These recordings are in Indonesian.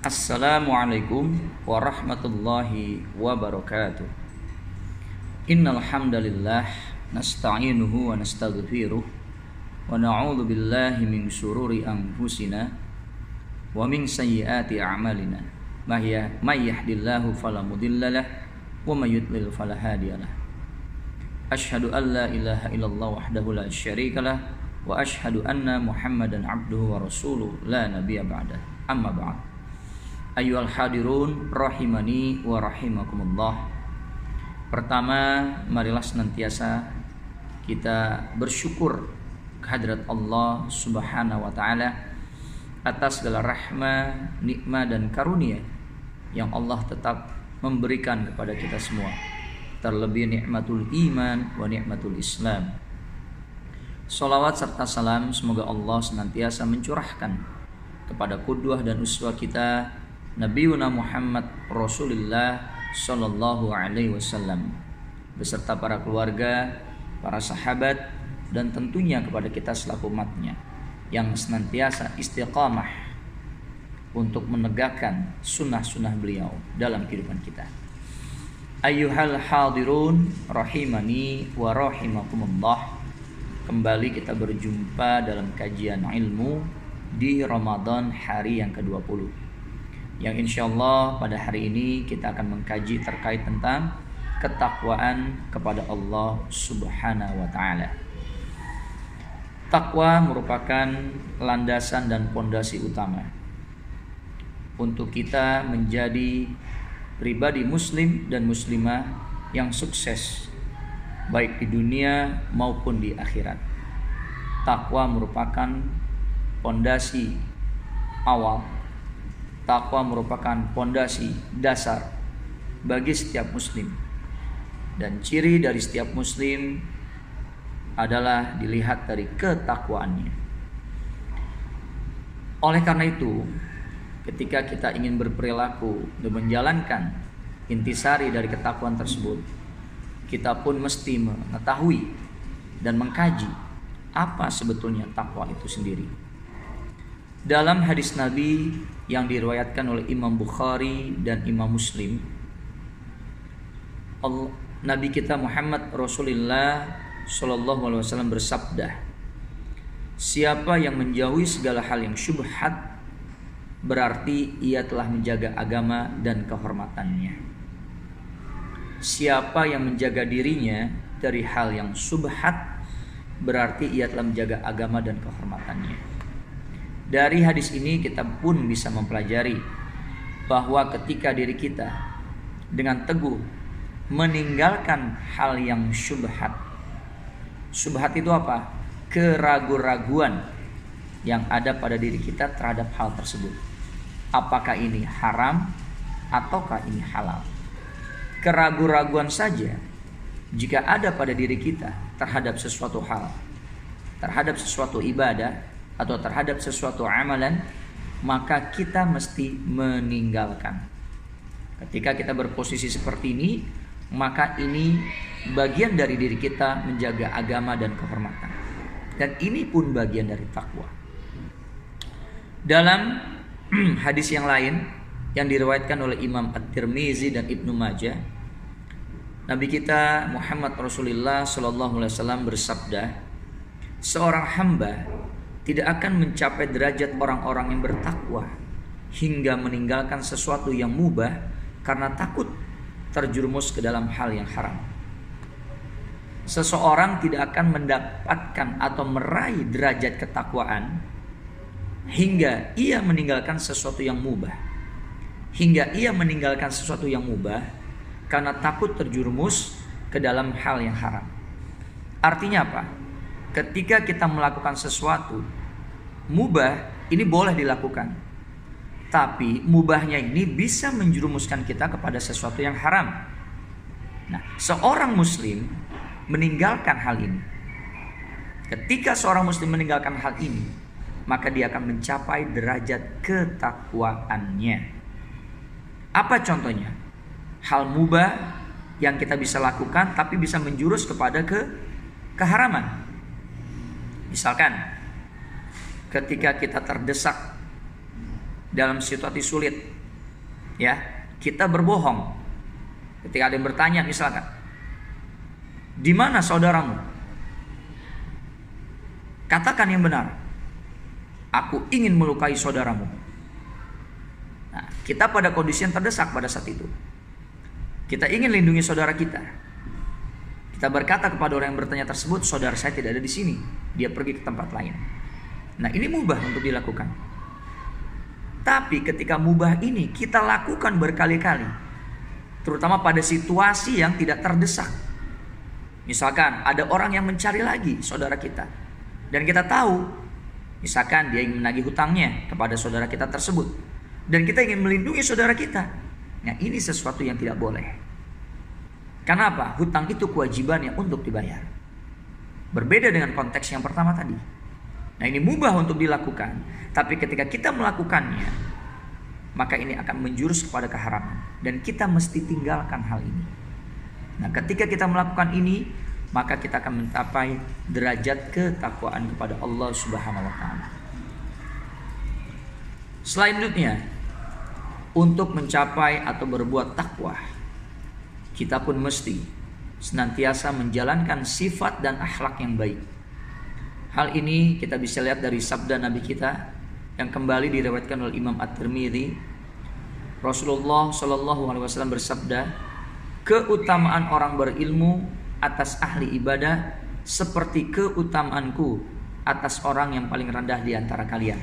Assalamualaikum warahmatullahi wabarakatuh. Innal hamdalillah nasta'inuhu wa nastaghfiruh wa na'udzu billahi min shururi anfusina wa min sayyiati a'malina. May yahdihillahu fala mudhillalah wa may yudlil fala hadiyalah. Asyhadu an la ilaha illallah wahdahu la syarikalah wa asyhadu anna Muhammadan abduhu wa rasuluh la nabiyya ba'dah. Amma ba'd. Ayyuhal hadirun rahimani wa rahimakumullah. Pertama, marilah senantiasa kita bersyukur kehadirat Allah Subhanahu wa taala atas segala rahmah, nikmat dan karunia yang Allah tetap memberikan kepada kita semua. Terlebih nikmatul iman wa nikmatul Islam. Salawat serta salam semoga Allah senantiasa mencurahkan kepada qudwah dan uswah kita Nabiuna Muhammad Rasulullah Sallallahu Alaihi Wasallam beserta para keluarga, para sahabat, dan tentunya kepada kita selaku umatnya yang senantiasa istiqamah untuk menegakkan sunnah-sunnah beliau dalam kehidupan kita. Ayyuhal hadirun rahimani wa rahimakumullah. Kembali kita berjumpa dalam kajian ilmu di Ramadan hari yang ke-20, yang insya Allah pada hari ini kita akan mengkaji terkait tentang ketakwaan kepada Allah Subhanahu wa ta'ala. Takwa merupakan landasan dan pondasi utama untuk kita menjadi pribadi muslim dan muslimah yang sukses baik di dunia maupun di akhirat. Takwa merupakan pondasi awal. Takwa merupakan pondasi dasar bagi setiap muslim, dan ciri dari setiap muslim adalah dilihat dari ketakwaannya. Oleh karena itu, ketika kita ingin berperilaku dan menjalankan intisari dari ketakwaan tersebut, kita pun mesti mengetahui dan mengkaji apa sebetulnya takwa itu sendiri. Dalam hadis Nabi yang diriwayatkan oleh Imam Bukhari dan Imam Muslim, Nabi kita Muhammad Rasulullah Sallallahu Alaihi Wasallam bersabda, siapa yang menjauhi segala hal yang syubhat, berarti ia telah menjaga agama dan kehormatannya. Siapa yang menjaga dirinya dari hal yang syubhat, berarti ia telah menjaga agama dan kehormatannya. Dari hadis ini kita pun bisa mempelajari bahwa ketika diri kita dengan teguh meninggalkan hal yang syubhat. Syubhat itu apa? Keraguan-raguan yang ada pada diri kita terhadap hal tersebut. Apakah ini haram ataukah ini halal? Keraguan-raguan saja jika ada pada diri kita terhadap sesuatu hal, terhadap sesuatu ibadah, atau terhadap sesuatu amalan, maka kita mesti meninggalkan. Ketika kita berposisi seperti ini, maka ini bagian dari diri kita menjaga agama dan kehormatan. Dan ini pun bagian dari takwa. Dalam hadis yang lain yang diriwayatkan oleh Imam At-Tirmizi dan Ibnu Majah, Nabi kita Muhammad Rasulullah Sallallahu Alaihi Wasallam bersabda, seorang hamba tidak akan mencapai derajat orang-orang yang bertakwa hingga meninggalkan sesuatu yang mubah karena takut terjerumus ke dalam hal yang haram. Seseorang tidak akan mendapatkan atau meraih derajat ketakwaan hingga ia meninggalkan sesuatu yang mubah. Hingga ia meninggalkan sesuatu yang mubah karena takut terjerumus ke dalam hal yang haram. Artinya apa? Ketika kita melakukan sesuatu mubah, ini boleh dilakukan, tapi mubahnya ini bisa menjerumuskan kita kepada sesuatu yang haram. Nah, seorang muslim meninggalkan hal ini. Ketika seorang muslim meninggalkan hal ini, maka dia akan mencapai derajat ketakwaannya. Apa contohnya? Hal mubah yang kita bisa lakukan tapi bisa menjurus kepada keharaman. Misalkan ketika kita terdesak dalam situasi sulit, ya, kita berbohong. Ketika ada yang bertanya misalkan, di mana saudaramu? Katakan yang benar. Aku ingin melukai saudaramu. Nah, kita pada kondisi yang terdesak pada saat itu. Kita ingin lindungi saudara kita. Kita berkata kepada orang yang bertanya tersebut, saudara saya tidak ada di sini. Dia pergi ke tempat lain. Nah, ini mubah untuk dilakukan. Tapi ketika mubah ini kita lakukan berkali-kali, terutama pada situasi yang tidak terdesak. Misalkan ada orang yang mencari lagi saudara kita, dan kita tahu, misalkan dia ingin menagih hutangnya kepada saudara kita tersebut, dan kita ingin melindungi saudara kita. Nah, ini sesuatu yang tidak boleh. Kenapa? Hutang itu kewajibannya untuk dibayar. Berbeda dengan konteks yang pertama tadi. Nah, ini mubah untuk dilakukan. Tapi ketika kita melakukannya, maka ini akan menjurus kepada keharaman. Dan kita mesti tinggalkan hal ini. Nah, ketika kita melakukan ini, maka kita akan mencapai derajat ketakwaan kepada Allah Subhanahu wa Ta'ala. Selanjutnya, untuk mencapai atau berbuat takwa, kita pun mesti senantiasa menjalankan sifat dan akhlak yang baik. Hal ini kita bisa lihat dari sabda Nabi kita yang kembali diriwayatkan oleh Imam At-Tirmidzi. Rasulullah Shallallahu Alaihi Wasallam bersabda, keutamaan orang berilmu atas ahli ibadah seperti keutamaanku atas orang yang paling rendah di antara kalian.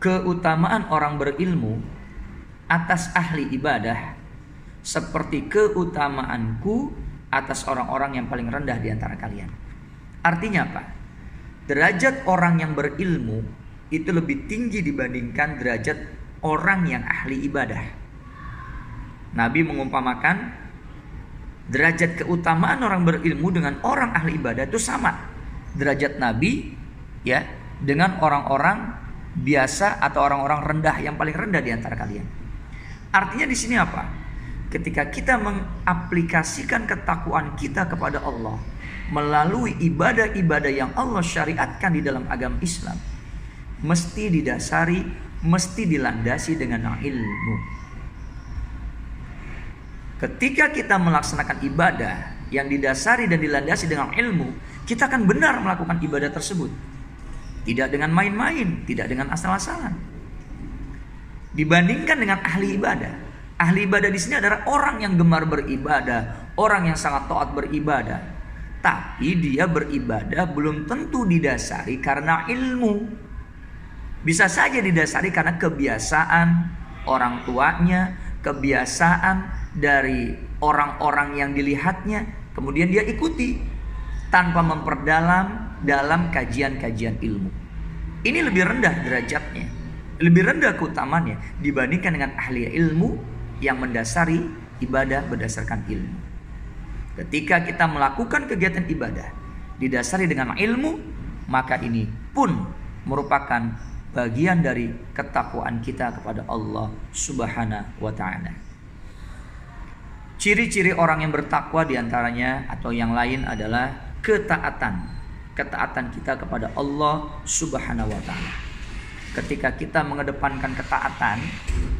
Keutamaan orang berilmu atas ahli ibadah seperti keutamaanku atas orang-orang yang paling rendah di antara kalian. Artinya apa? Derajat orang yang berilmu itu lebih tinggi dibandingkan derajat orang yang ahli ibadah. Nabi mengumpamakan derajat keutamaan orang berilmu dengan orang ahli ibadah itu sama. Derajat Nabi, ya, dengan orang-orang biasa atau orang-orang rendah yang paling rendah di antara kalian. Artinya di sini apa? Ketika kita mengaplikasikan ketakwaan kita kepada Allah melalui ibadah-ibadah yang Allah syariatkan di dalam agama Islam, mesti didasari, mesti dilandasi dengan ilmu. Ketika kita melaksanakan ibadah yang didasari dan dilandasi dengan ilmu, kita akan benar melakukan ibadah tersebut. Tidak dengan main-main, tidak dengan asal-asalan. Dibandingkan dengan ahli ibadah. Ahli ibadah di sini adalah orang yang gemar beribadah, orang yang sangat taat beribadah. Tapi dia beribadah belum tentu didasari karena ilmu. Bisa saja didasari karena kebiasaan orang tuanya, kebiasaan dari orang-orang yang dilihatnya, kemudian dia ikuti tanpa memperdalam dalam kajian-kajian ilmu. Ini lebih rendah derajatnya, lebih rendah keutamaannya dibandingkan dengan ahli ilmu yang mendasari ibadah berdasarkan ilmu. Ketika kita melakukan kegiatan ibadah didasari dengan ilmu, maka ini pun merupakan bagian dari ketakwaan kita kepada Allah Subhanahu wa Ta'ala. Ciri-ciri orang yang bertakwa diantaranya atau yang lain adalah ketaatan. Ketaatan kita kepada Allah Subhanahu wa Ta'ala. Ketika kita mengedepankan ketaatan,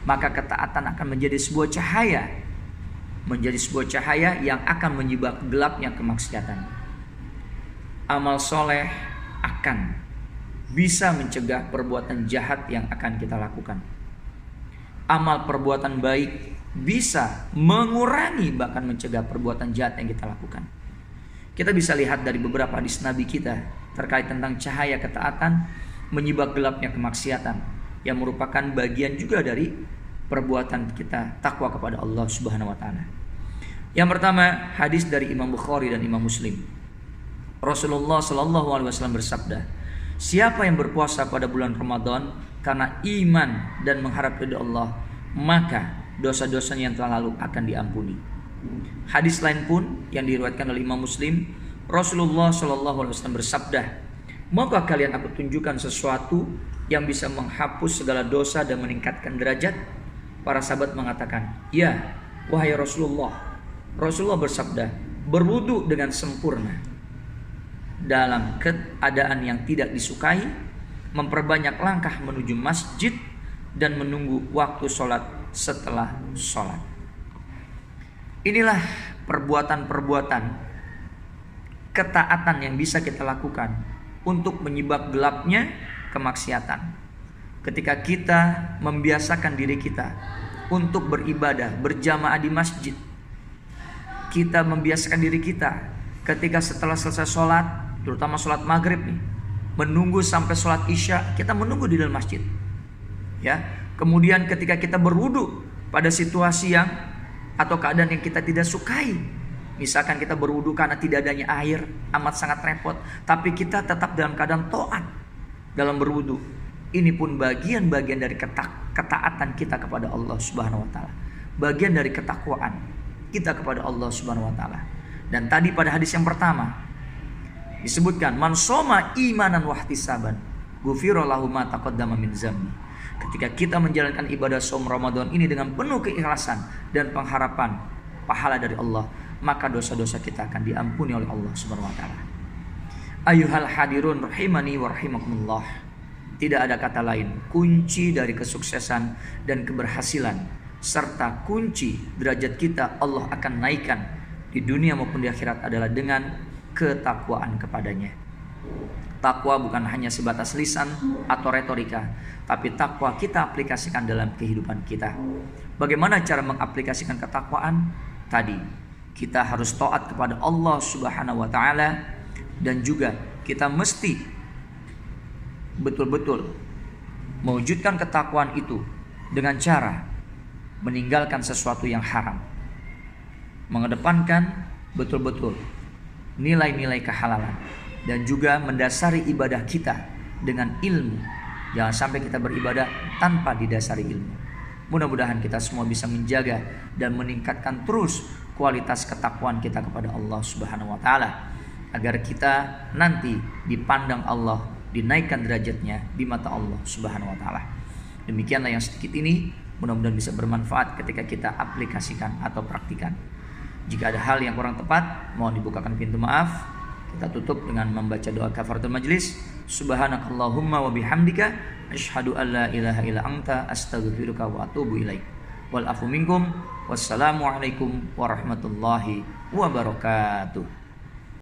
maka ketaatan akan menjadi sebuah cahaya. Menjadi sebuah cahaya yang akan menyibak gelapnya kemaksiatan. Amal soleh akan bisa mencegah perbuatan jahat yang akan kita lakukan. Amal perbuatan baik bisa mengurangi bahkan mencegah perbuatan jahat yang kita lakukan. Kita bisa lihat dari beberapa hadis Nabi kita terkait tentang cahaya ketaatan menyibak gelapnya kemaksiatan, yang merupakan bagian juga dari perbuatan kita takwa kepada Allah Subhanahu wa Ta'ala. Yang pertama, hadis dari Imam Bukhari dan Imam Muslim. Rasulullah Shallallahu Alaihi Wasallam bersabda, siapa yang berpuasa pada bulan Ramadan karena iman dan mengharap ridha Allah, maka dosa-dosanya yang telah lalu akan diampuni. Hadis lain pun yang diriwayatkan oleh Imam Muslim, Rasulullah Shallallahu Alaihi Wasallam bersabda, maukah kalian aku tunjukkan sesuatu yang bisa menghapus segala dosa dan meningkatkan derajat? Para sahabat mengatakan, ya, wahai Rasulullah. Rasulullah bersabda, berwudu dengan sempurna dalam keadaan yang tidak disukai, memperbanyak langkah menuju masjid, dan menunggu waktu sholat setelah sholat. Inilah perbuatan-perbuatan ketaatan yang bisa kita lakukan untuk menyibak gelapnya kemaksiatan. Ketika kita membiasakan diri kita untuk beribadah berjamaah di masjid, kita membiasakan diri kita ketika setelah selesai sholat, terutama sholat maghrib nih, menunggu sampai sholat isya, kita menunggu di dalam masjid. Ya, kemudian ketika kita berwudu pada situasi yang atau keadaan yang kita tidak sukai, misalkan kita berwudu karena tidak adanya air, amat sangat repot, tapi kita tetap dalam keadaan taat dalam berwudu. Ini pun bagian-bagian dari ketaatan kita kepada Allah Subhanahu wa taala. Bagian dari ketakwaan kita kepada Allah Subhanahu wa taala. Dan tadi pada hadis yang pertama disebutkan man shoma imanan wahtisaban ghufira lahu ma taqaddama min dzambi. Ketika kita menjalankan ibadah shaum Ramadan ini dengan penuh keikhlasan dan pengharapan pahala dari Allah, maka dosa-dosa kita akan diampuni oleh Allah Subhanahu wa taala. Ayuhal hadirun rahimani wa rahimakumullah. Tidak ada kata lain, kunci dari kesuksesan dan keberhasilan serta kunci derajat kita Allah akan naikkan di dunia maupun di akhirat adalah dengan ketakwaan kepadanya. Takwa bukan hanya sebatas lisan atau retorika, tapi takwa kita aplikasikan dalam kehidupan kita. Bagaimana cara mengaplikasikan ketakwaan? Tadi kita harus taat kepada Allah Subhanahu wa taala, dan juga kita mesti betul-betul mewujudkan ketakwaan itu dengan cara meninggalkan sesuatu yang haram, mengedepankan betul-betul nilai-nilai kehalalan, dan juga mendasari ibadah kita dengan ilmu. Jangan sampai kita beribadah tanpa didasari ilmu. Mudah-mudahan kita semua bisa menjaga dan meningkatkan terus kualitas ketakwaan kita kepada Allah Subhanahu wa taala, agar kita nanti dipandang Allah, dinaikkan derajatnya di mata Allah Subhanahu wa taala. Demikianlah yang sedikit ini, mudah-mudahan bisa bermanfaat ketika kita aplikasikan atau praktikan. Jika ada hal yang kurang tepat, mohon dibukakan pintu maaf. Kita tutup dengan membaca doa kafaratul majlis. Subhanakallahumma wa bihamdika asyhadu an la ilaha illa anta astaghfiruka wa atubu ilaik. Wal afu minkum. Wassalamualaikum warahmatullahi wabarakatuh.